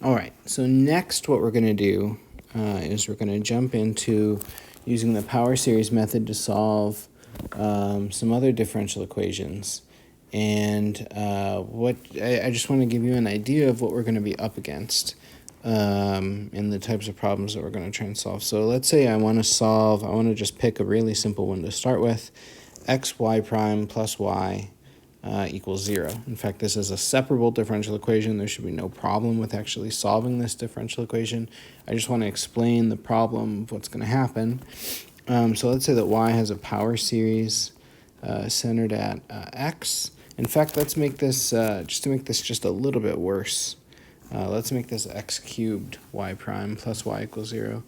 All right, so next what we're going to do is we're going to jump into using the power series method to solve some other differential equations. And I just want to give you an idea of what we're going to be up against in the types of problems that we're going to try and solve. So let's say I want to just pick a really simple one to start with, x y prime plus y equals 0. In fact, this is a separable differential equation. There should be no problem with actually solving this differential equation. I just want to explain the problem of what's going to happen. So let's say that y has a power series centered at x. In fact, let's make this, just to make this just a little bit worse, let's make this x cubed y prime plus y equals 0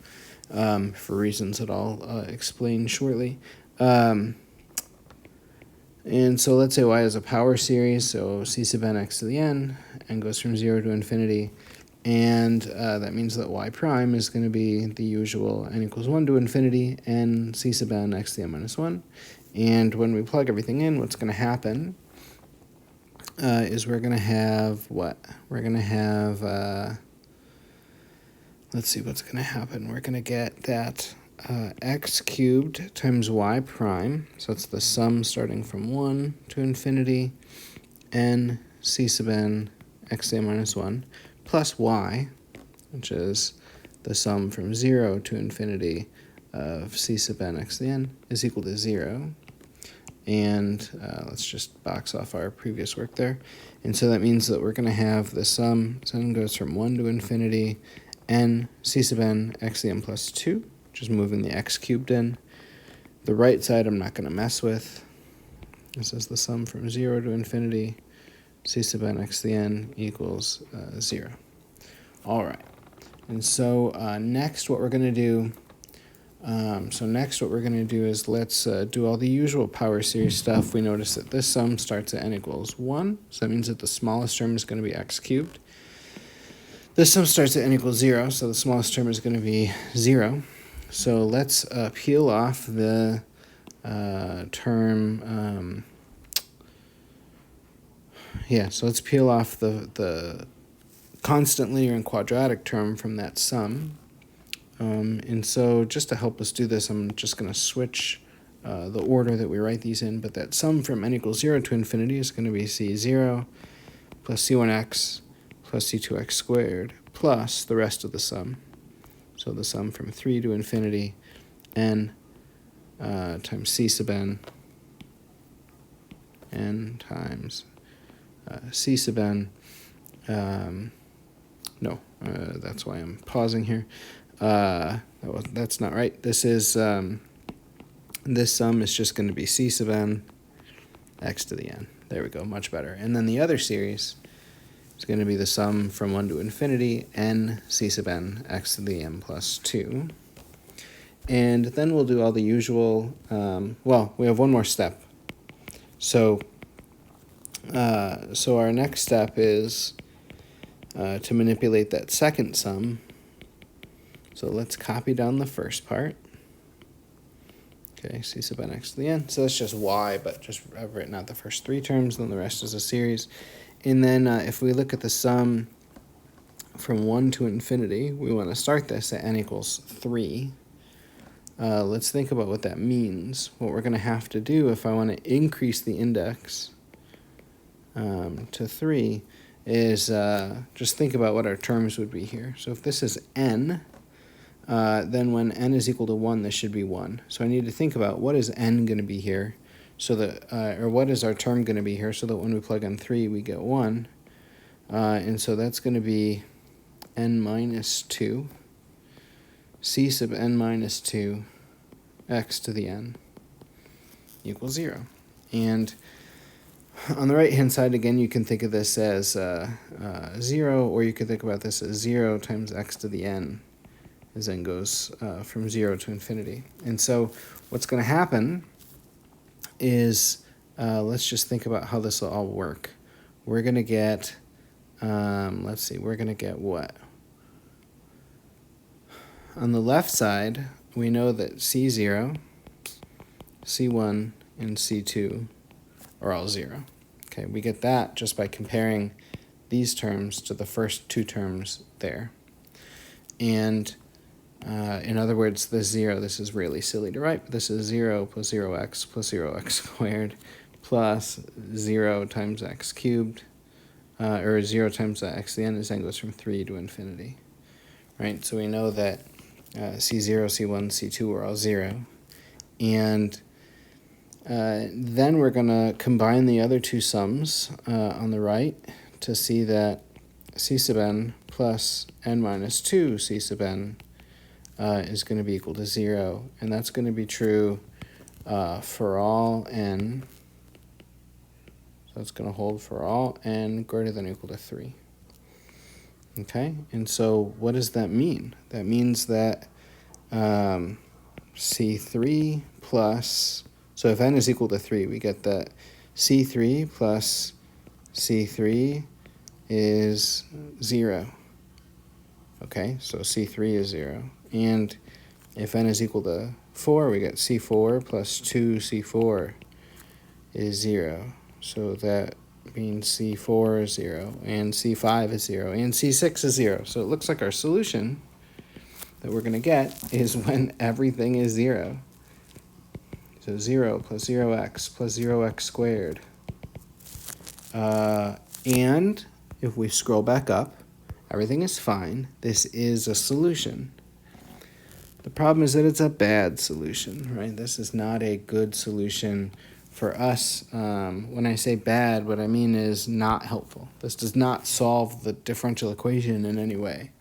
for reasons that I'll explain shortly. And so let's say y is a power series, so c sub n x to the n goes from 0 to infinity. And that means that y prime is going to be the usual n equals 1 to infinity, and c sub n x to the n minus 1. And when we plug everything in, what's going to happen is we're going to have what? We're going to have, let's see what's going to happen. We're going to get that x cubed times y prime, so it's the sum starting from 1 to infinity, n c sub n x to the n minus 1, plus y, which is the sum from 0 to infinity of c sub n x to the n, is equal to 0. And let's just box off our previous work there. And so that means that we're going to have the sum goes from 1 to infinity, n c sub n x to the n plus 2, just moving the x cubed in. The right side I'm not going to mess with. This is the sum from 0 to infinity, c sub n x to the n equals 0. All right. And so next what we're going to do, is let's do all the usual power series stuff. We notice that this sum starts at n equals 1, so that means that the smallest term is going to be x cubed. This sum starts at n equals 0, so the smallest term is going to be 0. So let's peel off the term, so let's peel off the constant linear and quadratic term from that sum. And so just to help us do this, I'm just going to switch the order that we write these in, but that sum from n equals 0 to infinity is going to be c0 plus c1x plus c2x squared plus the rest of the sum. So the sum from 3 to infinity, n times c sub n times c sub n. That's why I'm pausing here. That's not right. This sum is just going to be c sub n x to the n. There we go, much better. And then the other series is going to be the sum from 1 to infinity, n c sub n x to the n plus 2. And then we'll do all the usual, we have one more step. So our next step is to manipulate that second sum. So let's copy down the first part. Okay, c sub n x to the n. So that's just y, but just I've written out the first 3 terms, then the rest is a series. And then if we look at the sum from 1 to infinity, we want to start this at n equals 3. Let's think about what that means. What we're going to have to do if I want to increase the index to 3 is just think about what our terms would be here. So if this is n, then when n is equal to 1, this should be 1. So I need to think about what is n going to be here, so that, or what is our term going to be here, so that when we plug in 3, we get 1. And so that's going to be n minus 2, c sub n minus 2, x to the n equals 0. And on the right-hand side, again, you can think of this as 0, or you could think about this as 0 times x to the n, as n goes from 0 to infinity. And so what's going to happen is, let's just think about how this will all work. We're going to get, we're going to get what? On the left side, we know that C0, C1, and C2 are all 0. Okay, we get that just by comparing these terms to the first two terms there. And in other words, this 0, this is really silly to write, but this is 0 plus 0x plus 0x squared plus 0 times x cubed, or 0 times x to the n, is then goes from 3 to infinity, right? So we know that C0, C1, C2 are all 0. And then we're going to combine the other two sums on the right to see that C sub n plus n minus 2 C sub n is going to be equal to 0. And that's going to be true for all n. So it's going to hold for all n greater than or equal to 3. Okay, and so what does that mean? That means that C3 plus, so if n is equal to 3, we get that C3 plus C3 is 0. Okay, so C3 is 0. And if n is equal to 4, we get C4 plus 2C4 is 0. So that means C4 is 0, and C5 is 0, and C6 is 0. So it looks like our solution that we're going to get is when everything is 0. So 0 plus 0x plus 0x squared. And if we scroll back up, everything is fine. This is a solution. The problem is that it's a bad solution, right? This is not a good solution for us. When I say bad, what I mean is not helpful. This does not solve the differential equation in any way.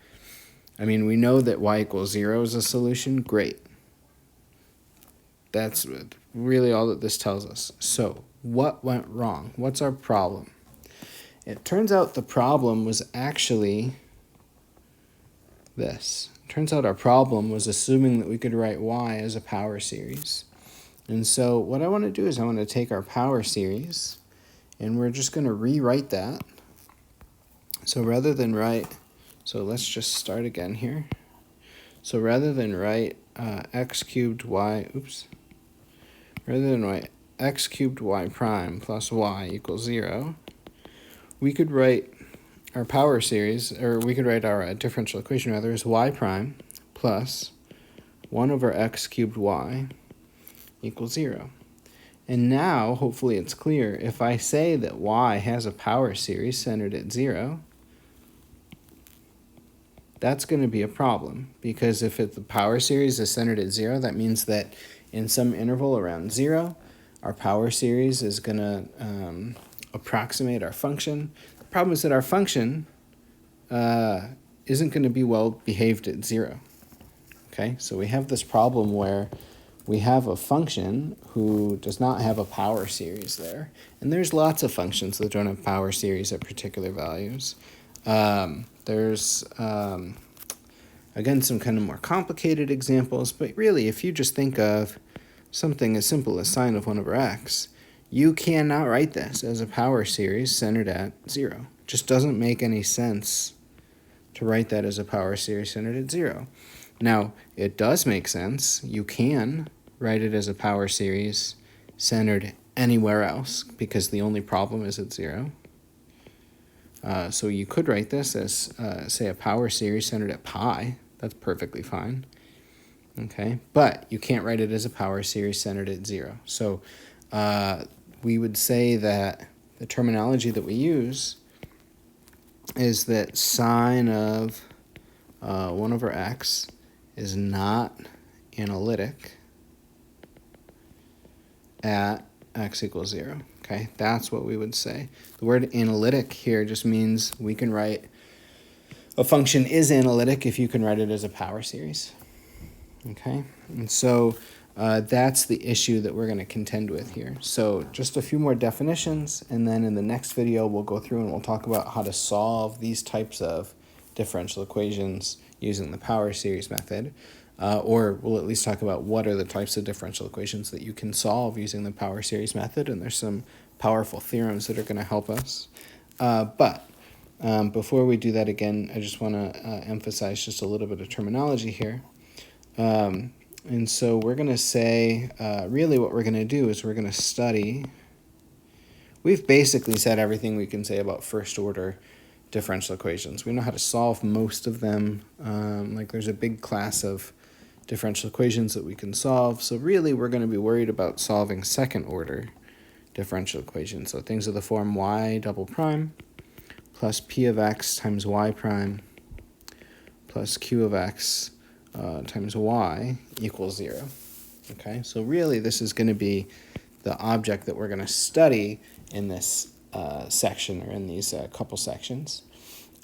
I mean, we know that y equals 0 is a solution. Great. That's really all that this tells us. So what went wrong? What's our problem? It turns out the problem was actually this. It turns out our problem was assuming that we could write y as a power series. And so what I want to do is I want to take our power series, and we're just going to rewrite that. So rather than write, so let's just start again here. So rather than write x cubed y, rather than write x cubed y prime plus y equals 0, we could write our power series, or we could write our differential equation rather, as y prime plus 1 over x cubed y equals 0. And now, hopefully it's clear, if I say that y has a power series centered at 0, that's going to be a problem, because if the power series is centered at 0, that means that in some interval around 0, our power series is going to approximate our function. The problem is that our function isn't going to be well behaved at 0. Okay, so we have this problem where we have a function who does not have a power series there. And there's lots of functions that don't have power series at particular values. There's, again, some kind of more complicated examples, but really, if you just think of something as simple as sine of 1 over x, you cannot write this as a power series centered at 0. It just doesn't make any sense to write that as a power series centered at 0. Now, it does make sense. You can write it as a power series centered anywhere else, because the only problem is at 0. So you could write this as, say, a power series centered at pi. That's perfectly fine. Okay, but you can't write it as a power series centered at 0. So we would say that the terminology that we use is that sine of 1 over x is not analytic at x equals 0. Okay, that's what we would say. The word analytic here just means we can write a function is analytic if you can write it as a power series. Okay, and so that's the issue that we're going to contend with here. So just a few more definitions, and then in the next video we'll go through and we'll talk about how to solve these types of differential equations using the power series method. Or we'll at least talk about what are the types of differential equations that you can solve using the power series method, and there's some powerful theorems that are going to help us. But before we do that again, I just want to emphasize just a little bit of terminology here. And so we're going to say, really what we're going to do is we're going to study. We've basically said everything we can say about first order differential equations. We know how to solve most of them. Like there's a big class of differential equations that we can solve. So really we're going to be worried about solving second order differential equations. So things of the form y double prime plus p of x times y prime plus q of x times y equals 0. Okay, so really this is going to be the object that we're going to study in this section, or in these couple sections.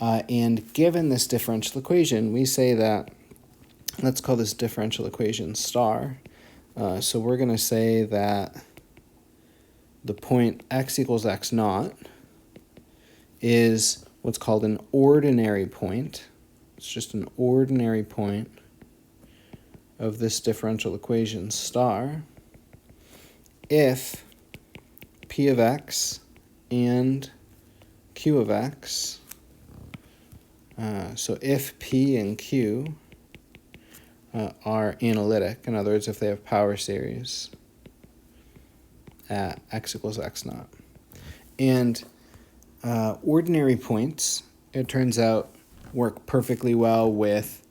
And given this differential equation, we say that, let's call this differential equation star. So we're going to say that the point x equals x naught is what's called an ordinary point. It's just an ordinary point of this differential equation star if p of x and q of x, so if p and q are analytic, in other words, if they have power series at x equals x naught. And ordinary points, it turns out, work perfectly well with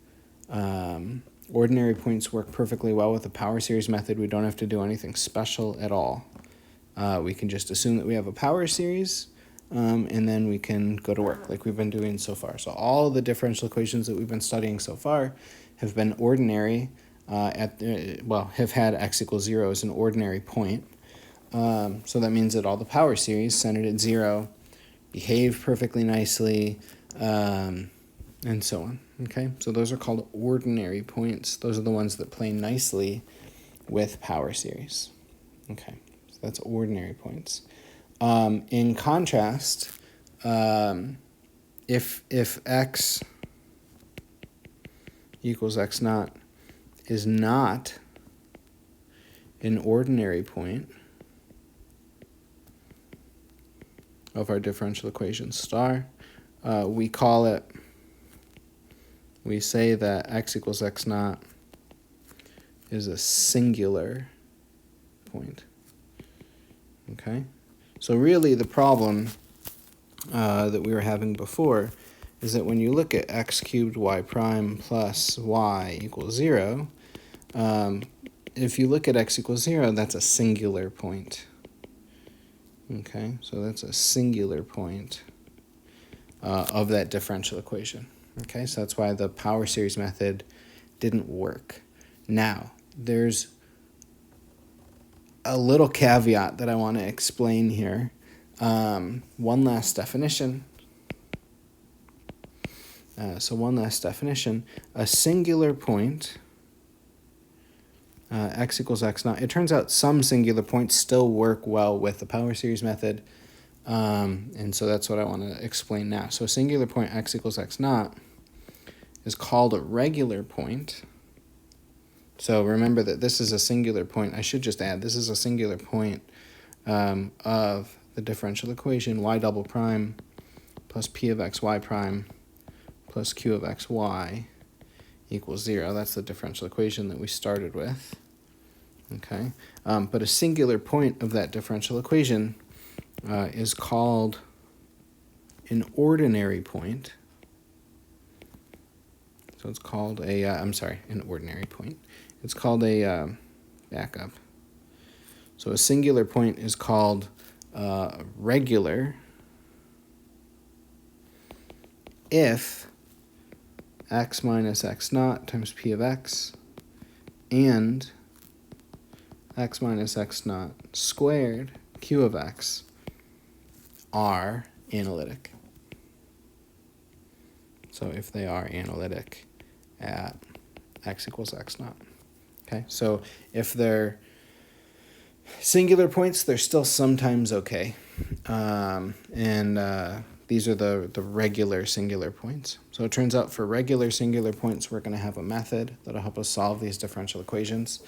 ordinary points work perfectly well with the power series method. We don't have to do anything special at all. We can just assume that we have a power series, and then we can go to work like we've been doing so far. So all the differential equations that we've been studying so far have been ordinary, have had x equals 0 as an ordinary point. So that means that all the power series centered at 0 behave perfectly nicely, and so on. Okay, so those are called ordinary points. Those are the ones that play nicely with power series. Okay, so that's ordinary points. In contrast, if x equals x naught is not an ordinary point of our differential equation star, we say that x equals x naught is a singular point. Okay, so really the problem that we were having before is that when you look at x cubed y prime plus y equals 0, if you look at x equals 0, that's a singular point. Okay, so that's a singular point of that differential equation. Okay, so that's why the power series method didn't work. Now, there's a little caveat that I want to explain here. One last definition. A singular point, x equals x naught. It turns out some singular points still work well with the power series method. And so that's what I want to explain now. So a singular point, x equals x naught, is called a regular point. So remember that this is a singular point. I should just add, this is a singular point of the differential equation y double prime plus p of x y prime plus q of x y equals 0. That's the differential equation that we started with. Okay, but a singular point of that differential equation is called an ordinary point. So it's called an ordinary point. It's called a backup. So a singular point is called regular if x minus x naught times p of x and x minus x naught squared q of x are analytic. So if they are analytic at x equals x naught. Okay, so if they're singular points, they're still sometimes okay. These are the regular singular points. So it turns out for regular singular points, we're going to have a method that'll help us solve these differential equations.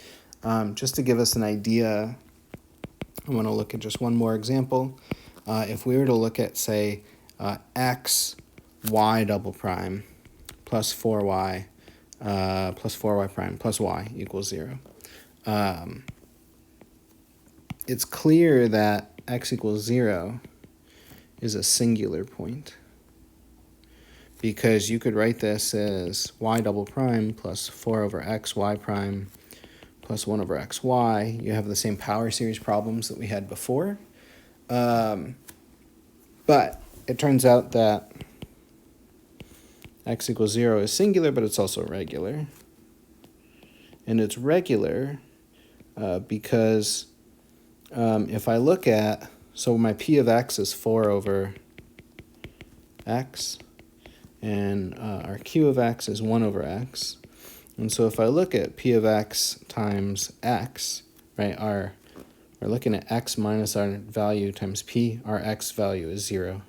Just to give us an idea, I want to look at just one more example. If we were to look at, say, x y double prime plus 4y plus 4y prime plus y equals 0. It's clear that x equals 0 is a singular point. because you could write this as y double prime plus 4 over x y prime plus 1 over xy. You have the same power series problems that we had before. But it turns out that x equals 0 is singular, but it's also regular. And it's regular because if I look at, so my p of x is 4 over x, and our q of x is 1 over x. And so if I look at p of x times x, right, we're looking at x minus our value times p, our x value is 0.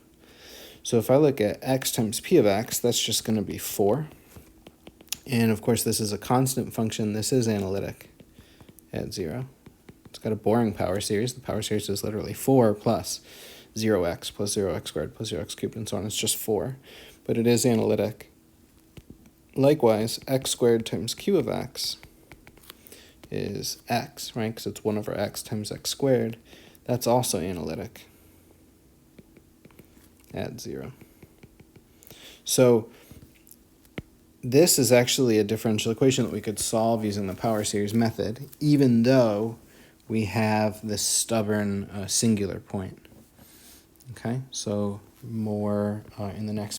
So if I look at x times p of x, that's just going to be 4. And of course, this is a constant function. This is analytic at 0. It's got a boring power series. The power series is literally 4 plus 0x plus 0x squared plus 0x cubed and so on. It's just 4, but it is analytic. Likewise, x squared times q of x is x, right? Because it's 1 over x times x squared. That's also analytic at 0. So this is actually a differential equation that we could solve using the power series method, even though we have this stubborn singular point. Okay, so more in the next